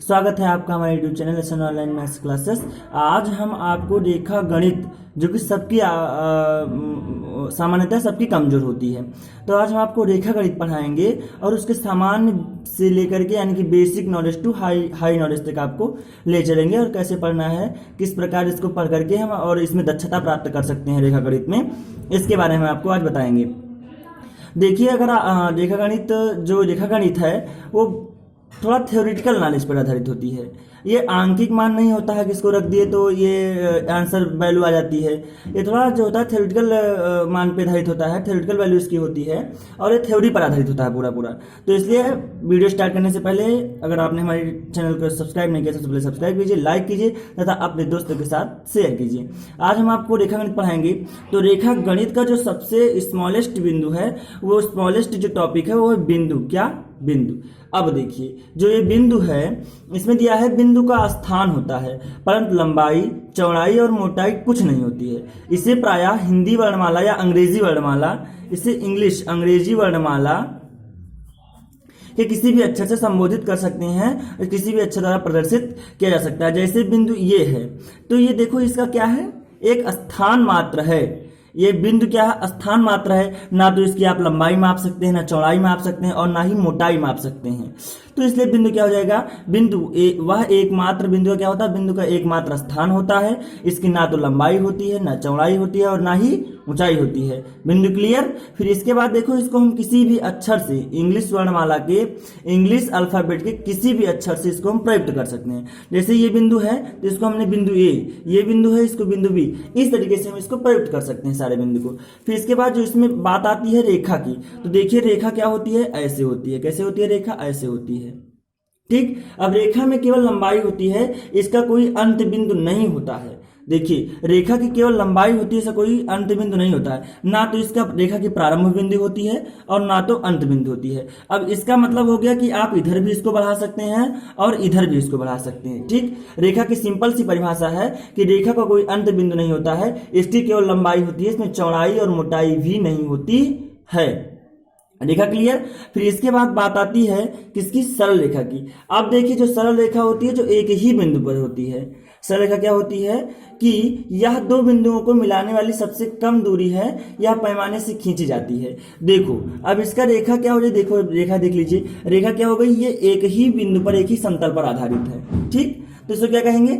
स्वागत है आपका हमारे YouTube channel lesson online maths classes. आज हम आपको रेखा गणित जो कि सबकी सामान्यतः सबकी कमजोर होती है, तो आज हम आपको रेखा गणित पढ़ाएंगे और उसके सामान्य से लेकर के यानी कि basic knowledge to high knowledge तक आपको ले चलेंगे और कैसे पढ़ना है, किस प्रकार इसको पढ़ करके हम और इसमें दक्षता प्राप्त कर सकते हैं रेखा गणित में, इसके बारे में आपको आज बताएंगे। देखिए, अगर रेखा गणित है वो थोड़ा थ्योरेटिकल नॉलेज पर आधारित होती है। ये आंकिक मान नहीं होता है कि इसको रख दिए तो ये आंसर वैल्यू आ जाती है। ये थोड़ा जो होता है थ्योरेटिकल मान पे आधारित होता है, थ्योरेटिकल वैल्यू इसकी होती है और ये थ्योरी पर आधारित होता है पूरा। तो इसलिए वीडियो स्टार्ट करने से पहले अगर आपने हमारे चैनल को सब्सक्राइब नहीं किया सबसे पहले सब्सक्राइब कीजिए, लाइक कीजिए तथा अपने दोस्तों के साथ शेयर कीजिए। आज हम आपको रेखा गणित पढ़ाएंगे। तो रेखा गणित का जो सबसे स्मॉलेस्ट बिंदु है, वो स्मॉलेस्ट जो टॉपिक है वो है बिंदु। क्या? बिंदु। अब देखिए, जो ये बिंदु है इसमें दिया है बिंदु का स्थान होता है, परंतु लंबाई, चौड़ाई और मोटाई कुछ नहीं होती है। इसे प्रायः हिंदी वर्णमाला या अंग्रेजी वर्णमाला, इसे अंग्रेजी वर्णमाला के किसी भी अक्षर से संबोधित कर सकते हैं, किसी भी अक्षर द्वारा प्रदर्शित किया जा सकता है। जैसे बिंदु ये है, तो ये देखो इसका क्या है, एक स्थान मात्र है। ये बिंदु क्या है? स्थान मात्र है। ना तो इसकी आप लंबाई माप सकते हैं, ना चौड़ाई माप सकते हैं और ना ही मोटाई माप सकते हैं। तो इसलिए बिंदु क्या हो जाएगा? बिंदु वह एकमात्र बिंदु का क्या होता है? बिंदु का एकमात्र स्थान होता है। इसकी ना तो लंबाई होती है, ना चौड़ाई होती है और ना ही ऊंचाई होती है। बिंदु क्लियर? फिर इसके बाद देखो, इसको हम किसी भी अक्षर से, इंग्लिश वर्णमाला के, इंग्लिश अल्फाबेट के किसी भी अक्षर से इसको हम प्रयुक्त कर सकते हैं। जैसे ये बिंदु है तो इसको हमने बिंदु ए, ये बिंदु है इसको बिंदु बी, इस तरीके से हम इसको प्रयुक्त कर सकते हैं सारे बिंदु को। फिर इसके बाद जो इसमें बात आती है रेखा की, तो देखिए रेखा क्या होती है? ऐसे होती है। कैसे होती है रेखा? ऐसे होती है। ठीक। अब रेखा में केवल लंबाई होती है, इसका कोई अंत बिंदु नहीं होता है। देखिए, रेखा की केवल लंबाई होती है, इसका कोई अंत बिंदु नहीं होता है। ना तो इसका रेखा की प्रारंभ बिंदु होती है और ना तो अंत बिंदु होती है। अब इसका मतलब हो गया कि आप इधर भी इसको बढ़ा सकते हैं और इधर भी इसको बढ़ा सकते हैं। ठीक। रेखा की सिंपल सी परिभाषा है कि रेखा का कोई अंत बिंदु नहीं होता है, इसकी केवल लंबाई होती है, इसमें चौड़ाई और मोटाई भी नहीं होती है। रेखा क्लियर? फिर इसके बाद बात आती है किसकी? सरल रेखा की। अब देखिए, जो सरल रेखा होती है जो एक ही बिंदु पर होती है। सरल रेखा क्या होती है कि यह दो बिंदुओं को मिलाने वाली सबसे कम दूरी है, यह पैमाने से खींची जाती है। देखो, अब इसका रेखा क्या हो जाए? देखो रेखा देख लीजिए, रेखा क्या हो गई? ये एक ही बिंदु पर, एक ही समतल पर आधारित है। ठीक। तो इसको क्या कहेंगे?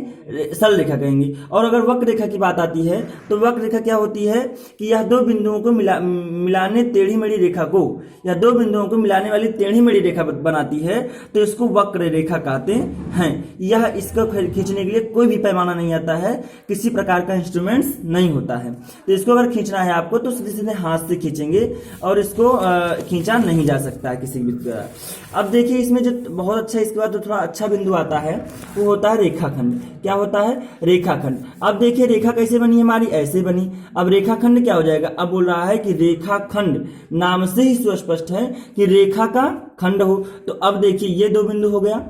सरल रेखा कहेंगे। और अगर वक्र रेखा की बात आती है तो वक्र रेखा क्या होती है कि यह दो बिंदुओं को मिलाने टेढ़ी मेढ़ी रेखा को, या दो बिंदुओं को मिलाने वाली टेढ़ी मेढ़ी रेखा बनाती है, तो इसको वक्र रेखा कहते हैं। यह इसको खींचने के लिए कोई भी पैमाना नहीं आता है, किसी प्रकार का इंस्ट्रूमेंट्स नहीं होता है। तो इसको अगर खींचना है आपको तो सीधे सीधे हाथ से खींचेंगे और इसको खींचा नहीं जा सकता है किसी भी द्वारा। अब देखिए, इसमें जो बहुत अच्छा, इसके बाद जो थोड़ा अच्छा बिंदु आता है वो होता है रेखाखंड। क्या होता है? रेखाखंड। अब देखिए रेखा कैसे बनी हमारी? ऐसे बनी। अब रेखाखंड क्या हो जाएगा? अब बोल रहा है कि रेखाखंड, नाम से ही सुस्पष्ट है कि रेखा का खंड हो। तो अब देखिए, ये दो बिंदु हो गया।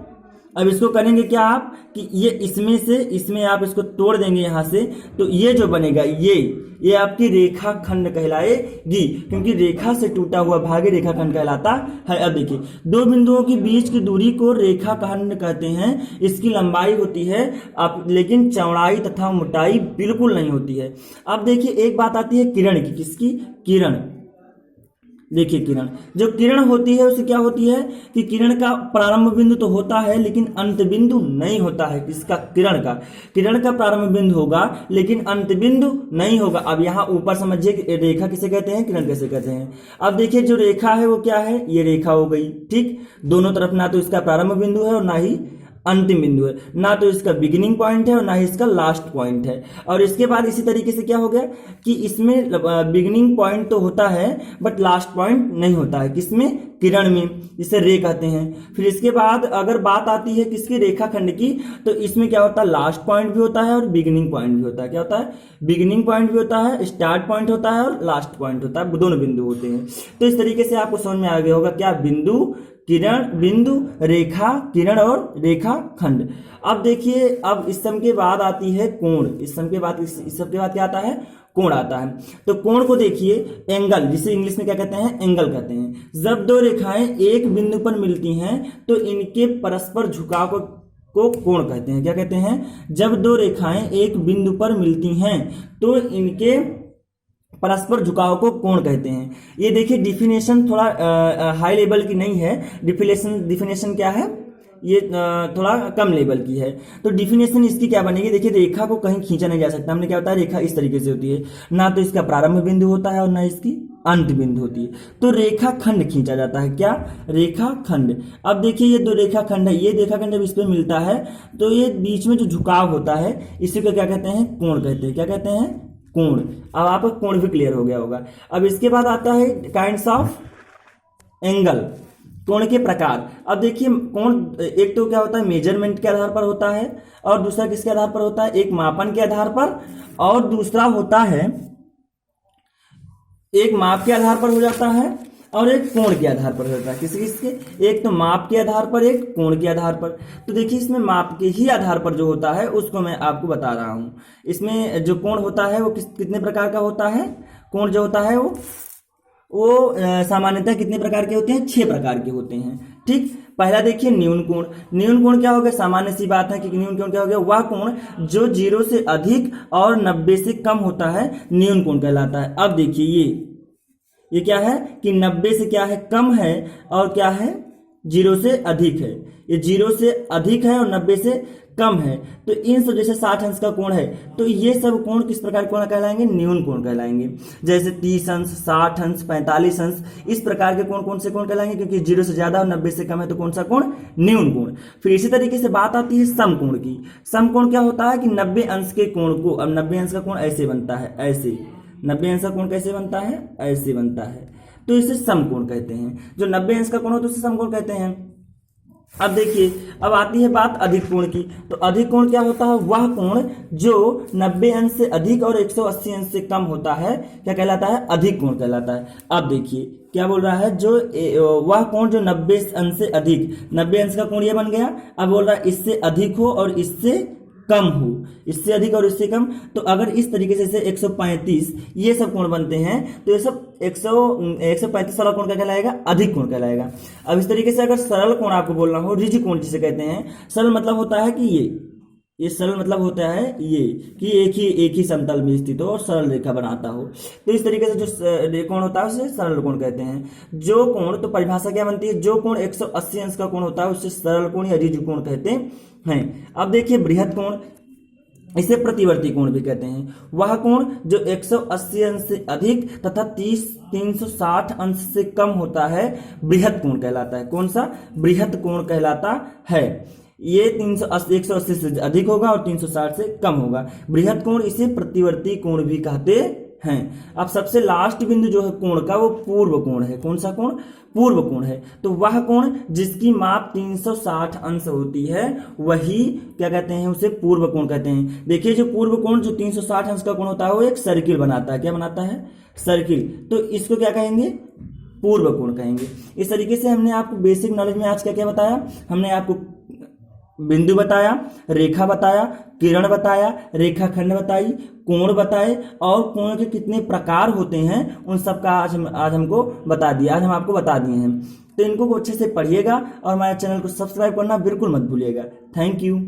अब इसको करेंगे क्या आप कि ये इसमें से इसमें आप इसको तोड़ देंगे यहां से, तो ये जो बनेगा ये आपकी रेखा खंड कहलाएगी, क्योंकि रेखा से टूटा हुआ भाग रेखा खंड कहलाता है। अब देखिए, दो बिंदुओं के बीच की दूरी को रेखा खंड कहते हैं। इसकी लंबाई होती है लेकिन चौड़ाई तथा मोटाई बिल्कुल नहीं होती है। अब देखिए, एक बात आती है किरण की। किसकी? किरण। देखिए, किरण, जो किरण होती है उससे क्या होती है कि किरण का प्रारंभ बिंदु तो होता है लेकिन अंत बिंदु नहीं होता है। किसका? किरण का प्रारंभ बिंदु होगा लेकिन अंत बिंदु नहीं होगा। अब यहाँ ऊपर समझिए रेखा किसे कहते हैं, किरण कैसे कहते हैं। अब देखिए, जो रेखा है वो क्या है? ये रेखा हो गई। ठीक। दोनों तरफ ना तो इसका प्रारंभ बिंदु है और ना ही अंतिम बिंदु है, ना तो इसका बिगिनिंग पॉइंट है और ना ही इसका लास्ट पॉइंट है। और इसके बाद इसी तरीके से क्या हो गया कि इसमें बिगिनिंग पॉइंट तो होता है बट लास्ट पॉइंट नहीं होता है। किसमें? किरण में, जिसे रे कहते हैं। फिर इसके बाद अगर बात आती है किसकी? रेखाखंड की, तो इसमें क्या होता है? लास्ट पॉइंट भी होता है और बिगिनिंग पॉइंट भी होता है। क्या होता है? बिगिनिंग पॉइंट भी होता है, स्टार्ट पॉइंट होता है और लास्ट पॉइंट होता है, दोनों बिंदु होते हैं। तो इस तरीके से आपको समझ में आ गया होगा क्या? बिंदु, किरण, बिंदु, रेखा, किरण और रेखा खंड। अब देखिए, अब इस सब के बाद आती है कोण। इस सब के बाद क्या आता है? कोण आता है। तो कोण को देखिए, एंगल, जिसे इंग्लिश में क्या कहते हैं? एंगल कहते हैं। जब दो रेखाएं एक बिंदु पर मिलती हैं तो इनके परस्पर झुकाव को को कोण कहते हैं। क्या कहते हैं? जब दो रेखाएं एक बिंदु पर मिलती हैं तो इनके परस्पर झुकाव को कोण कहते हैं। ये देखिए डिफिनेशन थोड़ा हाई लेवल की नहीं है, डिफिनेशन क्या है, ये थोड़ा कम लेवल की है। तो डिफिनेशन इसकी क्या बनेगी? देखिए रेखा को कहीं खींचा नहीं जा सकता। हमने क्या बताया, रेखा इस तरीके से होती है, ना तो इसका प्रारंभ बिंदु होता है और ना इसकी अंत बिंदु होती है। तो रेखा खंड खींचा जाता है। क्या? रेखा खंड। अब देखिए ये दो रेखा खंड है, ये रेखा खंड जब इस पे मिलता है तो ये बीच में जो झुकाव होता है इसी को क्या कहते हैं? कोण कहते हैं। क्या कहते हैं? कोण। अब आपका कोण भी क्लियर हो गया होगा। अब इसके बाद आता है काइंड्स ऑफ एंगल, कोण के प्रकार। अब देखिए कोण एक तो क्या होता है, मेजरमेंट के आधार पर होता है, और दूसरा किसके आधार पर होता है? एक मापन के आधार पर, और दूसरा होता है एक माप के आधार पर हो जाता है और एक कोण के आधार पर होता है। किसके? एक तो माप के आधार पर, एक कोण के आधार पर। तो देखिए इसमें माप के ही आधार पर जो होता है उसको मैं आपको बता रहा हूं। इसमें जो कोण होता है वो कितने प्रकार का होता है? कोण जो होता है वो सामान्यतः कितने प्रकार के होते हैं? 6 प्रकार के होते हैं। ठीक, पहला देखिए न्यून कोण। न्यून कोण क्या हो गया? सामान्य सी बात है कि न्यून कोण क्या हो गया? वह कोण जो 0 से अधिक और 90 से कम होता है न्यून कोण कहलाता है। अब देखिए ये क्या है कि 90 से क्या है? कम है, और क्या है? 0 से अधिक है। ये 0 से अधिक है और 90 से कम है। तो इन सब जैसे 60 अंश का कोण है तो ये सब कोण किस प्रकार के कोण कहलाएंगे? न्यून कोण कहलाएंगे। जैसे 30 अंश, 60 अंश, 45 अंश, इस प्रकार के कोण कौन से कोण कहलाएंगे? क्योंकि 0 से ज्यादा और 90 से कम है तो कौन सा कोण? न्यून कोण। फिर इसी तरीके से बात आती है समकोण की। समकोण क्या होता है कि 90 अंश के कोण को, अब 90 अंश का कोण ऐसे बनता है, ऐसे 90 अंश का कोण कैसे बनता है? ऐसे बनता है, तो इसे समकोण कहते हैं। जो 90 अंश का कोण हो तो इसे समकोण कहते हैं। अब देखिए, अब आती है बात अधिक कोण की। तो अधिक कोण क्या होता है? वह कोण जो 90 अंश से अधिक और 180 अंश से कम होता है, क्या कहलाता है? अधिक कोण कहलाता है। अब देखिए क्या बोल रहा है, जो वह कोण जो 90 अंश से अधिक, 90 अंश का कोण ये बन गया। अब बोल रहा है इससे अधिक हो और इससे कम हो, इससे अधिक और इससे कम। तो अगर इस तरीके से 135 ये सब कोण बनते हैं तो ये सब 135 वाला कोण क्या कहलाएगा? अधिक कोण कहलाएगा। अब इस तरीके से अगर सरल कोण आपको बोलना हो, रिज कोण जिसे कहते हैं, सरल मतलब होता है कि ये सरल मतलब होता है ये कि एक ही समतल में स्थित हो और सरल रेखा बनाता हो। तो इस तरीके से जो कोण होता है उसे सरल कोण कहते हैं। जो कोण, तो परिभाषा क्या बनती है? जो कोण 180 अंश का कोण होता है उसे सरल कोण या रिज कोण कहते हैं। अब देखिए बृहद कोण, इसे प्रतिवर्ती कोण भी कहते हैं। वह कोण जो 180 अंश से अधिक तथा 360 अंश से कम होता है बृहद कोण कहलाता है। कौन सा? बृहद कोण कहलाता है। ये 180 से अधिक होगा और 360 से कम होगा। बृहद कोण इसे प्रतिवर्ती कोण भी कहते हैं। अब सबसे लास्ट बिंदु जो है कोण का वो पूर्व कोण है। कौन सा कोण? पूर्व कोण है। तो वह कोण जिसकी माप 360 अंश होती है वही क्या कहते हैं? उसे पूर्व कोण कहते हैं। देखिए जो पूर्व कोण जो 360 अंश का कोण होता है वो एक सर्किल बनाता है। क्या बनाता है? सर्किल। तो इसको क्या कहेंगे? पूर्व कोण कहेंगे। इस तरीके से हमने आपको बेसिक नॉलेज में आज क्या क्या बताया? हमने आपको बिंदु बताया, रेखा बताया, किरण बताया, रेखाखंड बताई, कोण बताए, और कोण के कितने प्रकार होते हैं उन सब का आज हमको बता दिया, आज हम आपको बता दिए हैं। तो इनको अच्छे से पढ़िएगा और हमारे चैनल को सब्सक्राइब करना बिल्कुल मत भूलिएगा। Thank you.